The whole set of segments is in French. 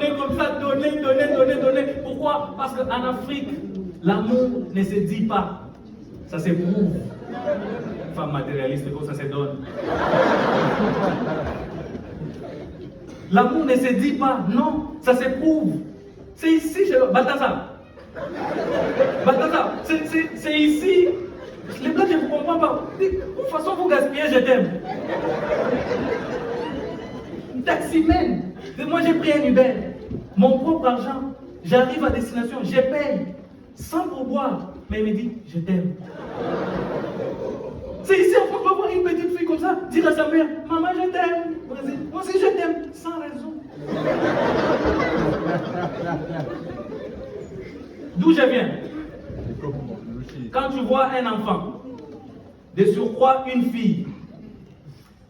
donner comme ça, donner. Pourquoi? Parce qu'en Afrique, l'amour ne se dit pas, ça s'éprouve. Femme matérialiste, comme ça se donne. L'amour ne se dit pas, non, ça s'éprouve. C'est ici, chez Balthazar. Balthazar, c'est ici. Les blagues, je ne vous comprends pas. De toute façon, vous gaspillez, je t'aime. Taximène. Moi, j'ai pris un Uber. Mon propre argent. J'arrive à destination, je paye. Sans pourboire. Mais il me dit, je t'aime. C'est ici, on peut voir une petite fille comme ça, dire à sa mère, maman, je t'aime. Moi aussi, je t'aime. Sans raison. D'où je viens? Quand tu vois un enfant, de surcroît une fille,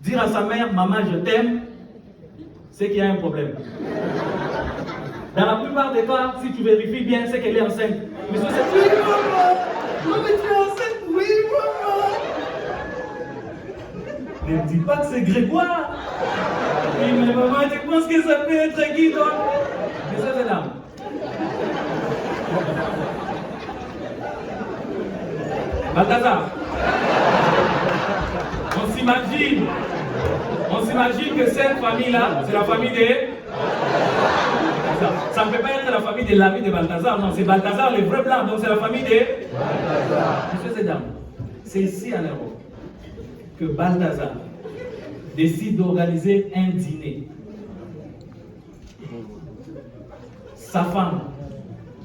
dire à sa mère, maman, je t'aime, c'est qu'il y a un problème. Dans la plupart des cas, si tu vérifies bien, c'est qu'elle est enceinte. Mais c'est oui, maman! Non, mais tu es enceinte? Oui, maman! Ne dis pas que c'est Grégoire! Oui, mais maman, tu penses que ça peut être qui, toi? Mais ça, c'est l'âme. Balthazar, on s'imagine que cette famille-là, c'est la famille de... Ça ne peut pas être la famille de l'ami de Balthazar, non, c'est Balthazar, le vrai blanc, donc c'est la famille de... Messieurs et dames, c'est ici en Europe que Balthazar décide d'organiser un dîner. Sa femme,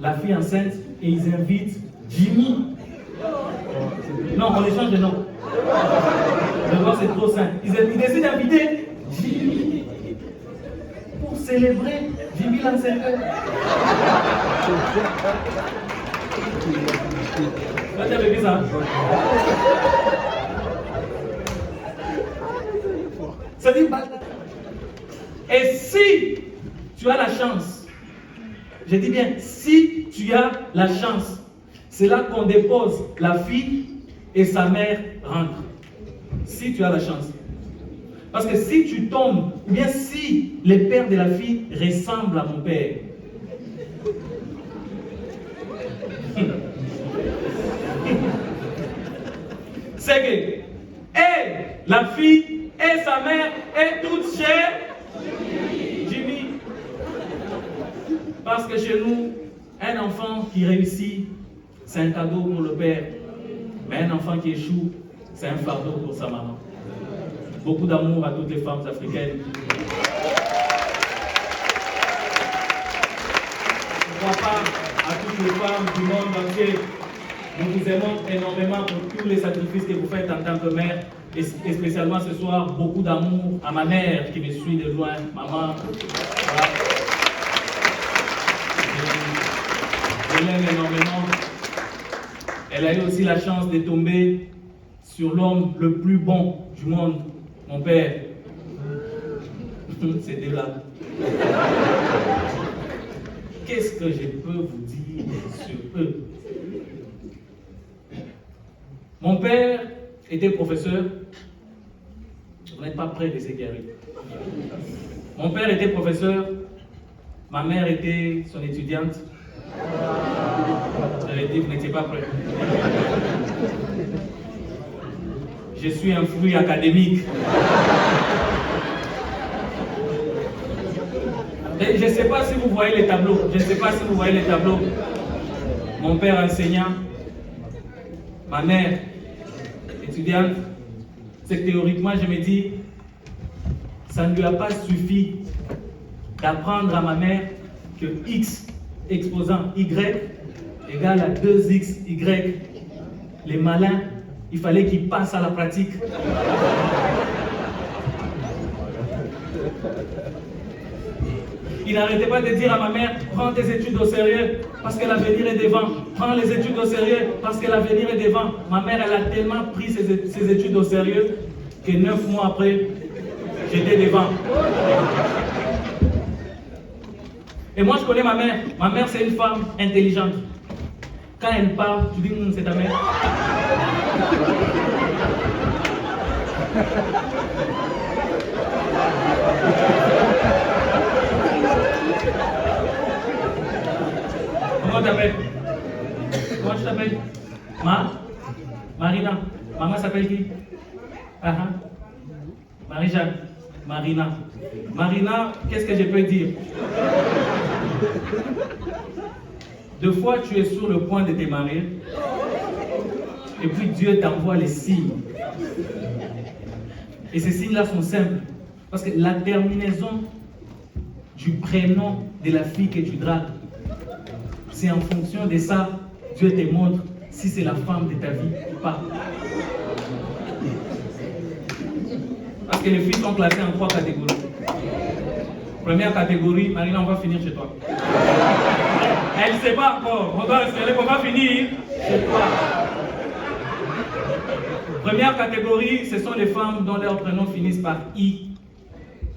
la fille enceinte, et ils invitent Jimmy. Non, on échange de nom. Le nom c'est trop simple. Ils décident d'inviter Jimmy pour célébrer Jimmy l'enceinte. Tu as vécu ça? Ça dit Balthazar. Et si tu as la chance, je dis bien, si tu as la chance, c'est là qu'on dépose la fille et sa mère rentrent. Si tu as la chance. Parce que si tu tombes, ou bien si le père de la fille ressemble à mon père, c'est que la fille et sa mère est toute chez Jimmy. Parce que chez nous, un enfant qui réussit, c'est un cadeau pour le père. Mais un enfant qui échoue, c'est un fardeau pour sa maman. Beaucoup d'amour à toutes les femmes africaines. Je ne crois pas à toutes les femmes du monde entier. Nous vous aimons énormément pour tous les sacrifices que vous faites en tant que mère. Et spécialement ce soir, beaucoup d'amour à ma mère qui me suit de loin. Maman, voilà. Je l'aime énormément. Elle a eu aussi la chance de tomber sur l'homme le plus bon du monde, mon père. C'est de là. Qu'est-ce que je peux vous dire sur eux? Mon père était professeur. Vous n'êtes pas près de ce qui arrive. Mon père était professeur. Ma mère était son étudiante. J'avais dit, vous n'étiez pas prêts. Je suis un fruit académique. Et je ne sais pas si vous voyez les tableaux. Mon père enseignant, ma mère étudiante. C'est que théoriquement, je me dis, ça ne lui a pas suffi d'apprendre à ma mère que X exposant Y égale à 2XY. Les malins, il fallait qu'ils passent à la pratique. Il n'arrêtait pas de dire à ma mère, prends tes études au sérieux parce que l'avenir est devant. Prends les études au sérieux parce que l'avenir est devant. Ma mère, elle a tellement pris ses études au sérieux que 9 mois après, j'étais devant. Et moi, je connais ma mère. Ma mère, c'est une femme intelligente. Quand elle parle, tu dis, c'est ta mère. t'appelles? Comment tu t'appelles? Marina. Maman s'appelle qui? Marie-Jeanne. Marina. Marina, qu'est-ce que je peux dire? Deux fois, tu es sur le point de te marier. Et puis Dieu t'envoie les signes. Et ces signes-là sont simples. Parce que la terminaison du prénom de la fille que tu dragues, c'est en fonction de ça, Dieu te montre si c'est la femme de ta vie ou pas. Parce que les filles sont classées en 3 catégories. Première catégorie, Marina, on va finir chez toi. Elle ne sait pas encore. On doit espérer qu'on va finir chez toi. Première catégorie, ce sont les femmes dont leurs prénoms finissent par I,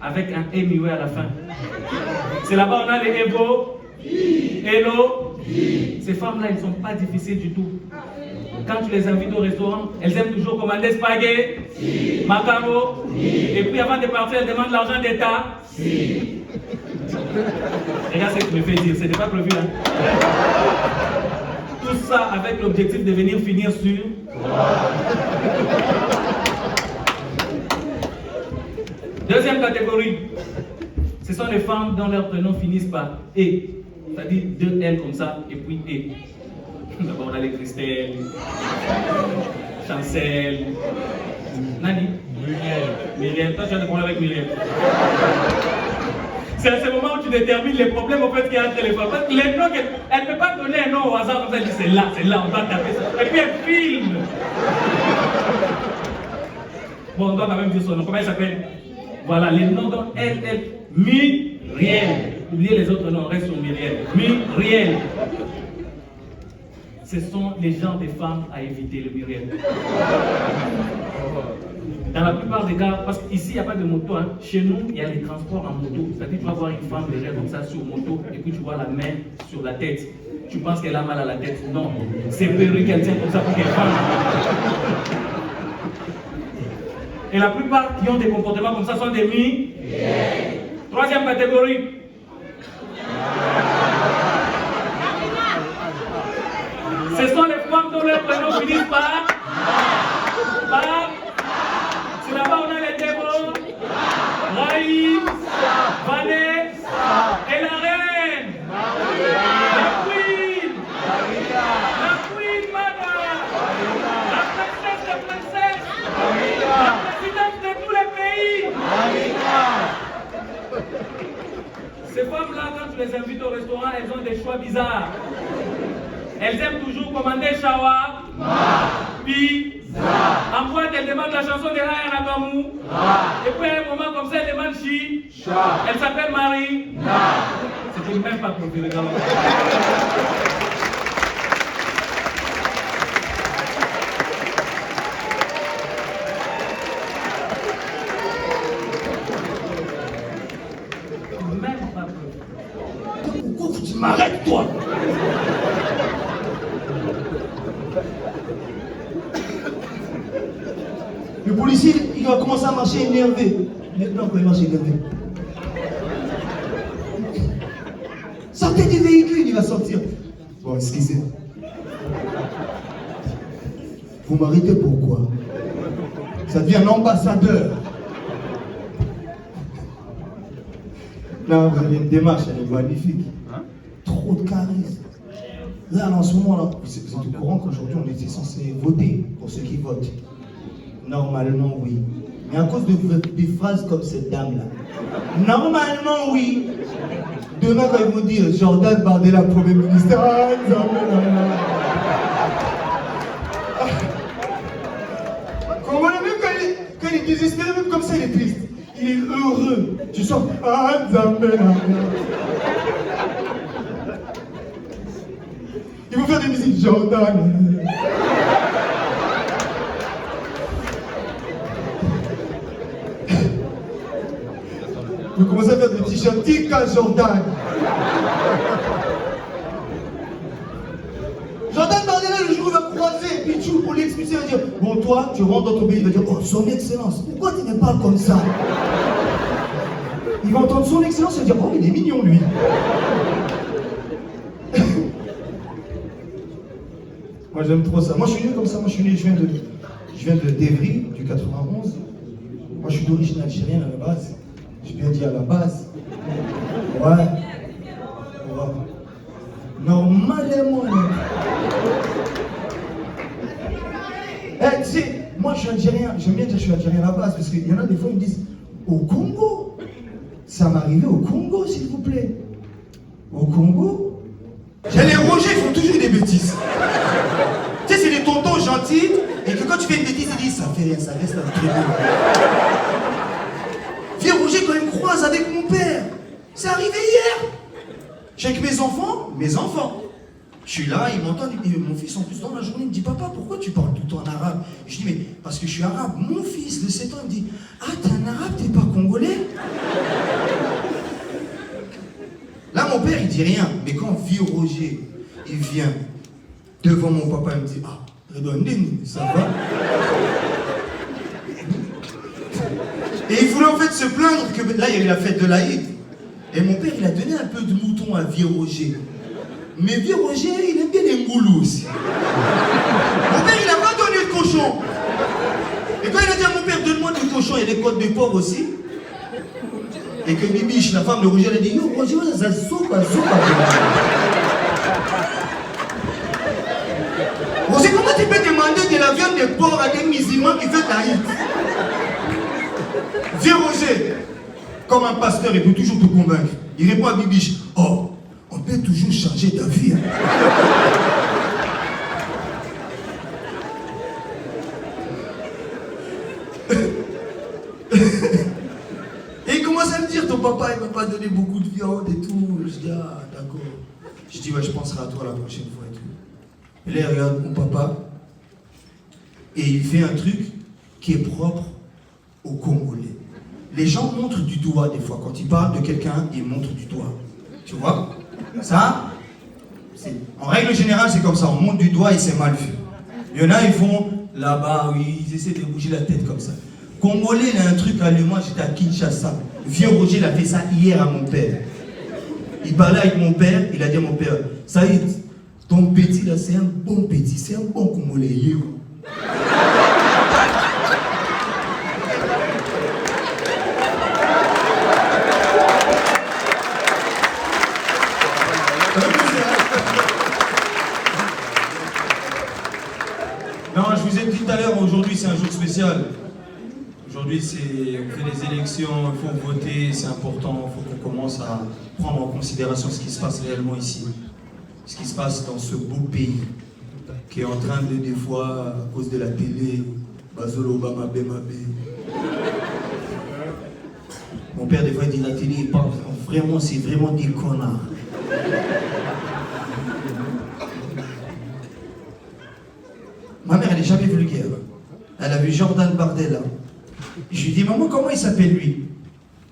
avec un M à la fin. C'est là-bas on a les Evo, Hello. Ces femmes-là, elles ne sont pas difficiles du tout. Quand tu les invites au restaurant, elles aiment toujours commander spaghetti, macaro, et puis avant de partir, elles demandent l'argent d'État. Regarde ce que tu me fais dire, c'était pas prévu. Hein? Tout ça avec l'objectif de venir finir sur. Deuxième catégorie, ce sont les femmes dont leurs prénoms finissent par E, c'est-à-dire 2 L comme ça, et puis E. D'abord on a les Christelle, Chancel, Nani, Myriel, toi tu as des problèmes avec Myriel. C'est à ce moment où tu détermines les problèmes au fait qu'il y a un téléphone. Parce que les noms, elle ne peut pas donner un nom au hasard comme ça, elle dit c'est là, on va taper ça. Et puis elle filme. Bon, on doit quand même dire son nom. Comment elle s'appelle? Voilà, les noms dont elle, Myriel. Oubliez les autres noms, on reste sur Myriel. Myriel. Ce sont les genres des femmes à éviter, le Myriel. Dans la plupart des cas, parce qu'ici il n'y a pas de moto, hein. Chez nous il y a les transports en moto. C'est-à-dire tu vas voir une femme légère comme ça sur moto et puis tu vois la main sur la tête. Tu penses qu'elle a mal à la tête? Non, c'est perruque qu'elle tient comme ça pour qu'elle parle. Et la plupart qui ont des comportements comme ça sont des mi. Troisième catégorie. Ce sont les femmes dont leurs prénoms finissent par. C'est là-bas on a les démons, Raïm, Vanessa et la reine. La queen, Mana, la princesse des princesses, la présidente de tous les pays. Ces femmes-là, quand tu les invites au restaurant, elles ont des choix bizarres. Elles aiment toujours commander shawarma, pizza. En boîte, elles demandent la chanson de Raya Nakamou. Et puis à un moment comme ça, elles demandent chi. Elle s'appelle Marie. C'était même pas pour le gars. Même pas pour. Pourquoi tu m'arrêtes, toi? Le policier, il va commencer à marcher énervé. Maintenant, quand il marche énervé. Sortez du véhicule, il va sortir. Bon, excusez. Vous m'arrêtez pourquoi? Ça devient un ambassadeur. Là, vous avez une démarche, elle est magnifique. Trop de charisme. Là, en ce moment, là, vous êtes au courant qu'aujourd'hui, on était censé voter pour ceux qui votent. Normalement, oui. Mais à cause des phrases comme cette dame-là. Normalement, oui. Demain, quand ils vont dire Jordan Bardella, Premier ministre. Comment même quand il est désespéré, même comme ça, il est triste. Il est heureux. Tu sens. Ils vont faire des musiques Jordan. Vous commencez à faire des t-shirts Tika Jordan. Jordan Bardella, le jour où il va croiser Pichou pour l'expulser, il va dire bon, toi, tu rentres dans ton pays, il va dire oh, son excellence, pourquoi tu me parles comme ça? Il va entendre son excellence et va dire oh, il est mignon lui. Moi j'aime trop ça. Moi je suis né comme ça, moi je viens de d'Evry, du 91. Moi je suis d'origine algérienne à la base. J'ai bien dit à la base. Ouais. Normalement. Tu sais, moi je suis algérien, j'aime bien dire que je suis algérien à la base, parce qu'il y en a des fois ils me disent au Congo. Ça m'est arrivé au Congo, s'il vous plaît. Au Congo. Les Rogers, ils font toujours des bêtises. Tu sais, c'est des tontons gentils, et que quand tu fais une bêtise, ils disent ça fait rien, ça reste un truc. Vieux Roger, quand il me croise avec mon père, c'est arrivé hier. Je suis avec mes enfants. Je suis là, ils m'entendent, mon fils en plus dans la journée, il me dit papa, pourquoi tu parles tout le temps en arabe? Je dis mais parce que je suis arabe. Mon fils de 7 ans, il me dit ah, t'es un arabe, t'es pas congolais? Là, mon père, il dit rien, mais quand vieux Roger, il vient devant mon papa, il me dit ah, Redondine, ça va? Et il voulait en fait se plaindre que là, il y a eu la fête de l'Aïd. Et mon père, il a donné un peu de mouton à vieux Roger. Mais vieux Roger, il aime bien les ngoulous aussi. Mon père, il n'a pas donné de cochon. Et quand il a dit à mon père, donne-moi du cochon, il y a des côtes de porc aussi. Et que Bibiche, la femme de Roger, elle a dit, yo, Roger, ça soupe. Roger, comment tu peux demander de la viande de porc à des musulmans qui fait l'Aïd? Vieux Roger, comme un pasteur, il peut toujours te convaincre. Il répond à Bibiche, oh, on peut toujours changer d'avis. Et il commence à me dire, ton papa, il m'a pas donné beaucoup de viande et tout. Je dis, ah, d'accord. Je dis, ouais, je penserai à toi la prochaine fois et tout. Et là, il regarde mon papa et il fait un truc qui est propre aux Congolais. Les gens montrent du doigt des fois. Quand ils parlent de quelqu'un, ils montrent du doigt. Tu vois? Ça, en règle générale, c'est comme ça. On monte du doigt et c'est mal vu. Il y en a, ils font là-bas, oui, ils essaient de bouger la tête comme ça. Congolais, il a un truc allemand, j'étais à Kinshasa. Vieux Roger, il a fait ça hier à mon père. Il parlait avec mon père, il a dit à mon père, Saïd, ton petit là, c'est un bon petit, c'est un bon Congolais. Non, je vous ai dit tout à l'heure, aujourd'hui c'est un jour spécial. Aujourd'hui, on fait des élections, il faut voter, c'est important, il faut qu'on commence à prendre en considération ce qui se passe réellement ici. Ce qui se passe dans ce beau pays, qui est en train de, des fois, à cause de la télé, Bazolo Obama Bemabé. Mon père, des fois, il dit la télé, il parle vraiment, c'est vraiment des connards. Ma mère, elle n'est jamais vulgaire. Elle a vu Jordan Bardella. Je lui dis, maman, comment il s'appelle lui?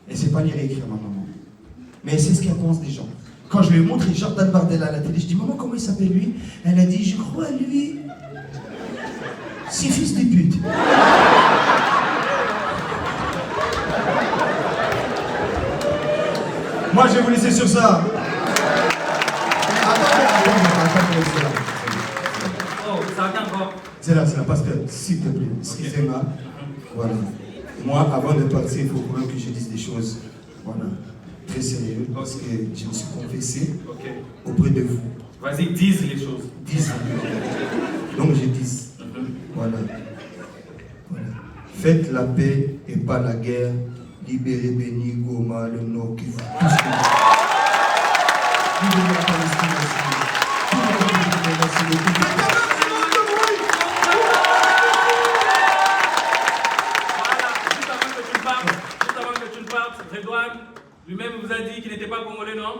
Elle ne sait pas lire et écrire, ma maman. Mais elle sait ce qu'elle pense des gens. Quand je lui ai montré Jordan Bardella à la télé, je dis, maman, comment il s'appelle lui? Elle a dit, je crois lui, c'est fils de pute. Moi, je vais vous laisser sur ça. C'est là, pasteur, s'il te plaît, excusez-moi. Voilà. Moi, avant de partir, il faut quand même que je dise des choses, voilà, très sérieuses, parce que je me suis confessé auprès de vous. Vas-y, dise les choses. Dise. Donc je dis, voilà. Faites la paix et pas la guerre. Libérez Béni, Goma, le Nord, Kivu. Tout ce que vous voulez. La Palestine aussi. Merci beaucoup. Lui-même vous a dit qu'il n'était pas congolais, non?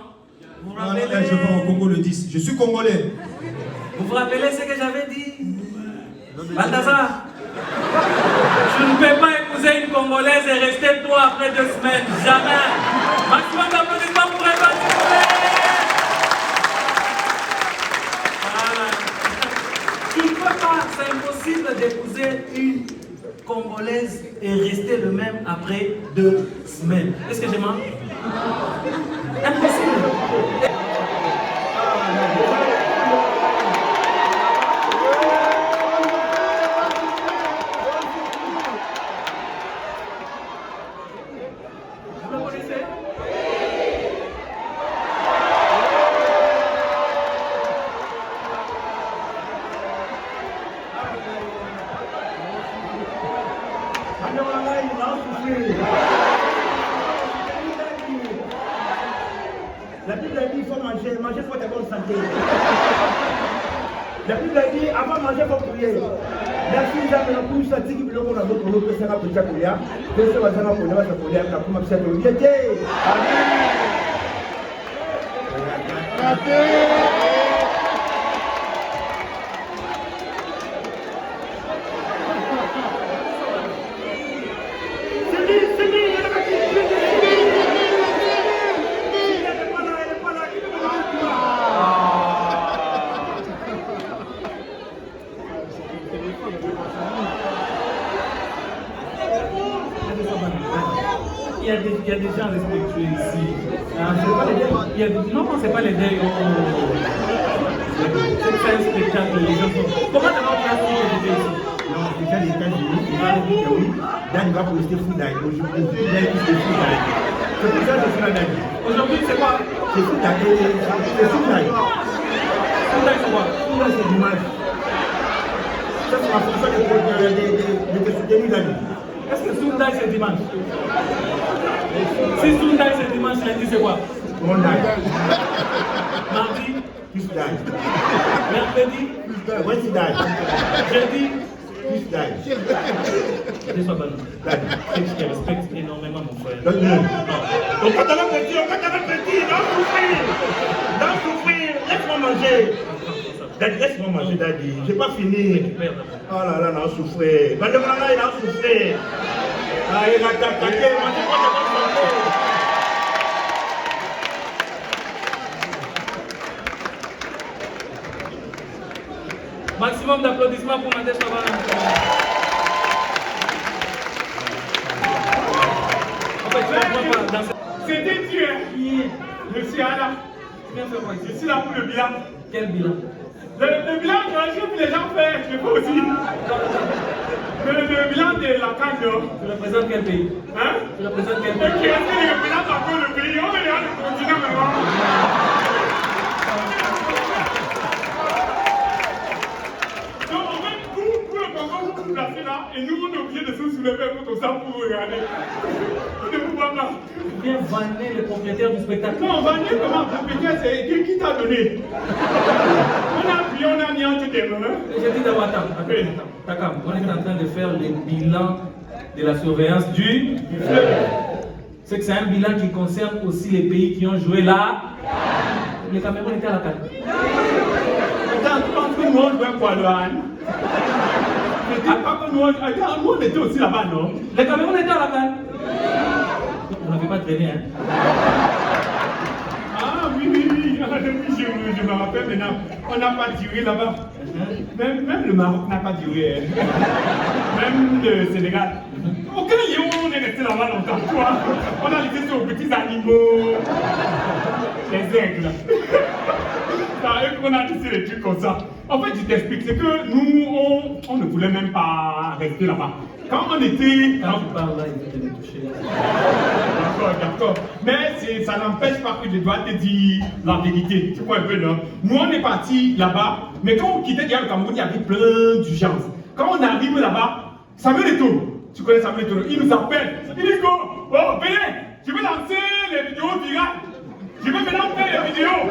Vous non, je pars au Congo le 10. Je suis congolais. Vous vous rappelez ce que j'avais dit? Balthazar, je ne peux pas épouser une Congolaise et rester toi après 2 semaines. Jamais. Maximum d'applaudissements pour Eva. Voilà. Tu ne peux pas, c'est impossible d'épouser une Congolaise et rester le même après 2 semaines. Est-ce que j'ai menti? Impossible. manger pour ta bonne santé. La Bible a dit, avant de manger, il faut prier. La fille a dit, pour ça, dit que l'on a d'autres mots que ça va pour Jacolia. De ce va pour la Jacolia, la pour ma petite Amen. Il y a des gens respectueux ici. Non, c'est pas les deuils. C'est un spectacle. Les gens sont... Comment t'as pas fait ici? Non, déjà les États-Unis, oui. Dan va pour rester fou d'ail. Aujourd'hui, il est fou d'ail. C'est pour ça que je suis là d'ail. Aujourd'hui, c'est quoi? C'est fou d'ail. C'est fou d'ail. Fou d'ail, c'est quoi? Fou d'ail, c'est l'image. Ça, c'est la fonction de soutenir d'ail. Est-ce que Sunday c'est dimanche? Si Sunday c'est dimanche, lundi c'est quoi? Monday. Mardi? Tuesday. Mercredi? Wednesday. Jeudi? Tuesday. Je sois bon. Je te respecte énormément, mon frère. Donc quand t'avais petit, dans souffrir, laisse-moi manger. Daddy, laisse-moi manger, Daddy. J'ai pas fini. Oh là là, non, souffrir. Il a souffert. Ah, il a attaqué. Maximum d'applaudissements pour Nadège Chavana. C'était Dieu. Je suis là. Je suis là pour le bilan. Quel bilan? Le bilan que les gens font, je fais aussi. Le bilan de la CAN. Tu représentes quel pays? Hein? Tu représentes quel Et pays? qui est-ce qui représente encore le pays? On est là, le continent maintenant. Donc en fait, vous le Congo, vous vous placez là, et nous on est obligé de se soulever pour ça pour regarder. On ne peut pas. Viens vanner le propriétaire du spectacle. Non, vanner comment? Propriétaire, c'est qui t'a donné? On a appuyé, on a mis entre tes mains. J'ai dit d'abord, attends. Takam, on est en train de faire le bilan de la surveillance du fleuve. C'est que c'est un bilan qui concerne aussi les pays qui ont joué là. Le Cameroun était à la CAN. Attends, tout le monde jouait quoi, Lohan? Nous, on était aussi là-bas, non? Le Cameroun était à la CAN. On n'avait pas traîné, hein? Ah, oui, je me rappelle maintenant. On n'a pas duré là-bas. Même le Maroc n'a pas duré. Même le Sénégal. Aucun lieu où on est resté là-bas longtemps. Tu vois? On a laissé sur les petits animaux, les aigles. C'est à eux qu'on a laissé les trucs comme ça. En fait, je t'explique, c'est que nous, on ne voulait même pas rester là-bas. Quand on était... Quand tu parles là, il veut te toucher. D'accord. Mais ça n'empêche pas que je dois te dire la vérité. Tu vois un peu, non? Nous, on est partis là-bas, mais quand on quittait déjà le Cameroun, il y avait plein d'urgences. Quand on arrive là-bas, Samuel Eto'o, tu connais Samuel Eto'o, il nous appelle. Il dit, oh, venez, je vais lancer les vidéos virales. Je vais maintenant faire les vidéos.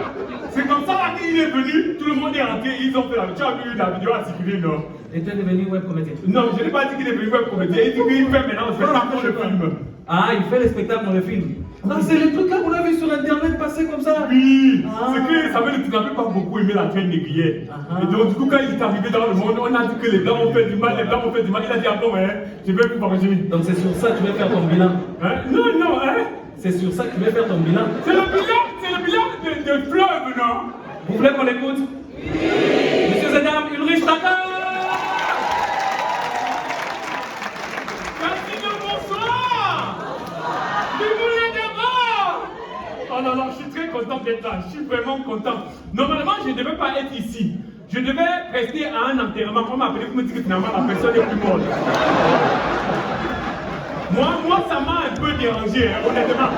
C'est comme ça là qu'il est venu, tout le monde est rentré, ils ont fait la vidéo. Tu as vu la vidéo à circuler, non? Et tu es devenu web comédien? Non, je n'ai pas dit qu'il est venu web comédien. Il dit qu'il fait maintenant le spectacle pour le film. Ah, il fait le spectacle dans le film. Ah, c'est le truc là qu'on a vu sur internet passer comme ça. Oui, Ah. c'est que ça veut dire qu'il n'avait pas beaucoup aimé la traîne négrière. Et donc, du coup, quand il est arrivé dans le monde, on a dit que les blancs ont fait du mal, les blancs ont fait du mal. Il a dit, ah bon, je vais plus manger. Donc c'est sur ça que tu veux faire ton bilan. Hein? Non, hein? C'est sur ça que tu veux faire ton bilan. C'est le bilan de fleuve, non? Vous voulez qu'on l'écoute? Oui. Messieurs et dames, Ulrich Takam. Merci de bonsoir. Du moulin d'abord. Oh non, je suis très content d'être là. Je suis vraiment content. Normalement, je ne devais pas être ici. Je devais rester à un enterrement. On m'a appelé pour me dire que finalement la personne est plus morte. Moi, ça m'a un peu dérangé, hein, honnêtement.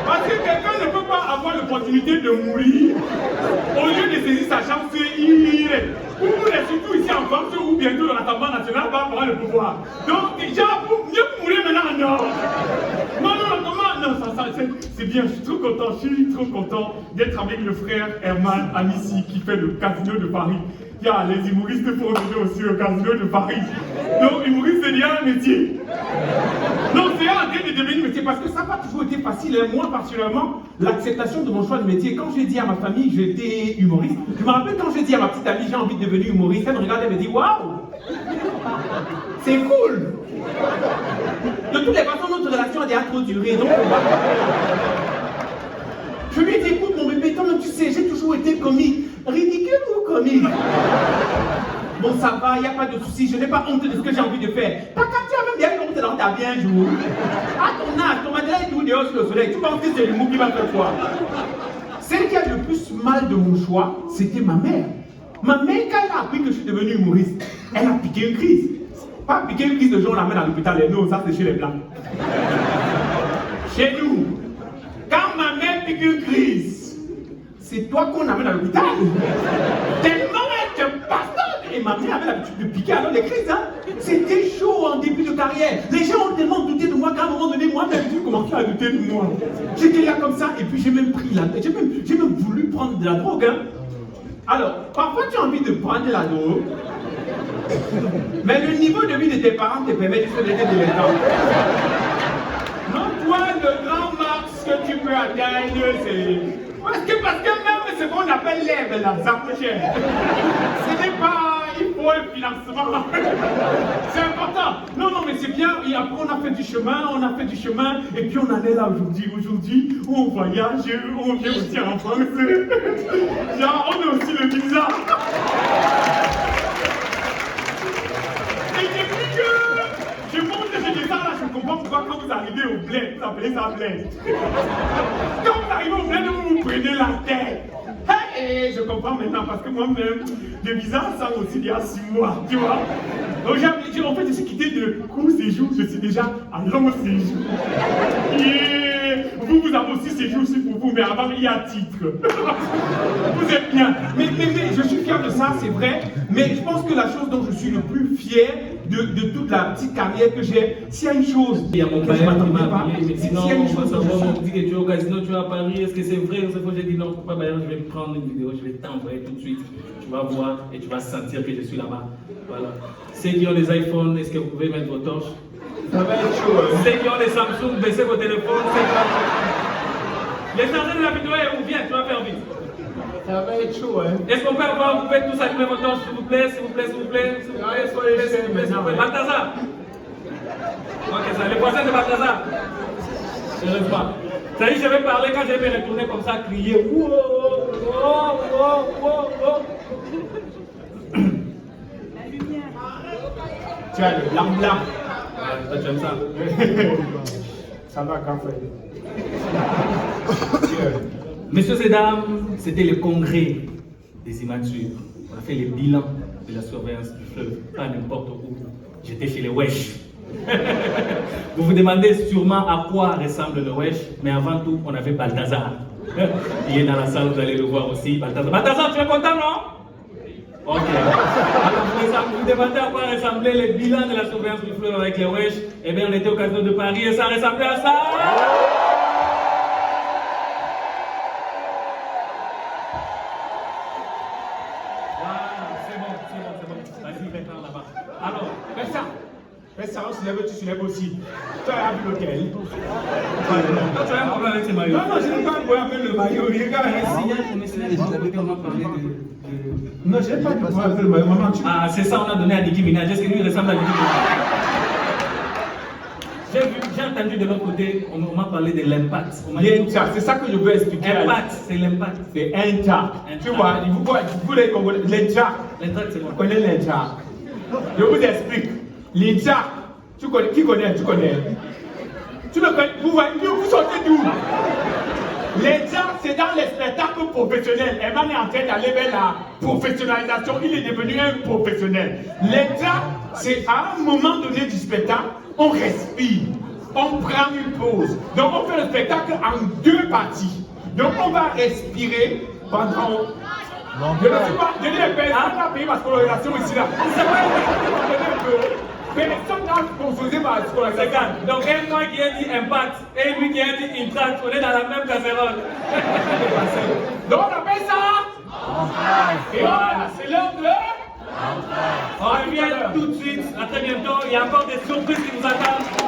Parce que quelqu'un ne peut pas avoir l'opportunité de mourir. Au lieu de saisir sa chance, il irait. Ou surtout ici en France, ou bientôt le Rassemblement national va prendre le pouvoir. Donc, déjà, mieux mourir maintenant, non. Non, comment? Non, c'est bien, je suis trop content d'être avec le frère Herman Amissi qui fait le casino de Paris. Il y a les humoristes font venir aussi au casino de Paris. Donc, humoriste, c'est déjà un métier. Non, c'est en train de devenir un métier parce que ça n'a pas toujours été facile. Hein. Moi, particulièrement, l'acceptation de mon choix de métier. Quand j'ai dit à ma famille que j'étais humoriste, je me rappelle quand j'ai dit à ma petite amie j'ai envie de devenir humoriste, elle me regardait et me dit waouh, c'est cool. De toutes les façons, notre relation a déjà trop duré. Donc, je lui ai dit écoute, mon bébé, toi, tu sais, j'ai toujours été comique. Ridicule ou comique? Bon, ça va, il n'y a pas de souci, je n'ai pas honte de ce que j'ai envie de faire. T'as capté même bien honte dans ta vie un jour. À ton âge, ton matelas est tout dehors sur le soleil, tu penses que c'est l'humour qui va faire quoi? Celle qui a le plus mal de mon choix, c'était ma mère. Ma mère, quand elle a appris que je suis devenu humoriste, elle a piqué une crise. Pas piqué une crise de jour, on l'amène à l'hôpital, et nous, ça c'est chez les Blancs. Chez nous, quand ma mère pique une crise, c'est toi qu'on amène à l'hôpital. Tellement elle te bastonne. Et ma mère avait l'habitude de piquer alors les crises. Hein. C'était chaud en début de carrière. Les gens ont tellement douté de moi qu'à un moment donné, moi-même, j'ai commencé à douter de moi. J'étais là comme ça et puis j'ai même pris j'ai même voulu prendre de la drogue. Hein. Alors, parfois tu as envie de prendre de la drogue, mais le niveau de vie de tes parents te permet de se donner de l'état. Non, toi, le grand max que tu peux atteindre, c'est... Parce que même ce qu'on appelle l'herbe là, ça coûte cher. Ce n'est pas... Il faut un financement. C'est important. Non, mais c'est bien. Et après, on a fait du chemin, et puis on en est là aujourd'hui. Aujourd'hui, on voyage, on vient aussi en France. Genre, on a aussi le visa. Et depuis que je monte et je descends là, je comprends pourquoi quand vous arrivez au bled, vous appelez ça bled. Quand vous arrivez au bled, vous vous prenez la tête. Et je comprends maintenant parce que moi-même, le visa, ça aussi il y a 6 mois, tu vois. Donc, en fait, je suis quitté de court séjour, je suis déjà à long séjour. Et vous avez aussi séjour aussi pour vous, mais avant, il y a titre. Vous êtes bien. Mais je suis fier de ça, c'est vrai. Mais je pense que la chose dont je suis le plus fier de toute la petite carrière que j'ai, s'il y a une chose, il y a mon père qui m'a appelé, mais s'il y a une chose, on me dit que tu es au casino, tu es à Paris, est-ce que c'est vrai ou c'est faux? J'ai dit non, pourquoi je vais prendre une vidéo, je vais t'envoyer tout de suite, tu vas voir et tu vas sentir que je suis là-bas. Voilà. Ceux qui ont les iPhones, est-ce que vous pouvez mettre vos torches? Ça va être chaud. Hein? Ceux qui ont les Samsung, baissez vos téléphones, les chargeurs de la vidéo est ouverte, tu vas faire vite. Ça va être chaud, hein? Est-ce qu'on peut avoir, vous pouvez tous allumer vos torches, s'il vous plaît, s'il vous plaît, s'il vous plaît, s'il vous plaît, s'il vous plaît, Balthazar. Ok, ça, les voisins de Balthazar. Je ne pas. Ça dit, je vais parler quand je vais me retourner comme ça, crier. Wow, wow, wow, wow. Tiens, le lambda. Ah, tu aimes ça? Ça va, café. Messieurs et dames, c'était le congrès des immatures. On a fait les bilans de la surveillance du fleuve, pas n'importe où. J'étais chez les Wesh. Vous vous demandez sûrement à quoi ressemble le Wesh, mais avant tout, on avait Balthazar. Il est dans la salle, vous allez le voir aussi. Balthazar, tu es content, non? Ok. Alors, vous vous demandez à quoi ressemblaient les bilans de la surveillance du fleuve avec les Wesh? Eh bien, on était au casino de Paris et ça ressemblait à ça. Alors, fais ça, on se lève, tu soulèves aussi. Tu as vu l'hôtel. Tu as un problème avec ces maillots? Non, je n'ai pas un problème avec le maillot. Regarde, non, je n'ai pas de problème avec le maillot. Maman, tu... Ah, c'est ça, on a donné à Nicki Minaj. Est-ce que lui ressemble à Nicki Minaj? J'ai entendu de l'autre côté, on m'a parlé de l'impact. L'impact, c'est ça que je veux expliquer. Impact, c'est l'impact. C'est impact. Tu vois, vous les Congolais, l'impact. L'impact, c'est bon. Vous connaissez l'impact. Je vous explique. L'impact, tu connais, qui connaît, tu connais. Tu le connais, vous sortez d'où? L'impact, c'est dans les spectacles professionnels. Eman est en train d'aller vers la professionnalisation. Il est devenu un professionnel. L'impact, c'est à un moment donné du spectacle, on respire. On prend une pause. Donc on fait le spectacle en 2 parties. Donc on va respirer pendant... Je ne suis pas... Je dis les personnes à payer ma scolarisation ici là. C'est vrai, Personne n'a sponsorisé par la scolarisation. Regarde, donc et moi qui ai dit impact et lui qui a dit intract, on est dans la même casserole. Donc on appelle ça. Et voilà, c'est l'heure de. On revient tout de suite, à très bientôt, il y a encore des surprises qui nous attendent.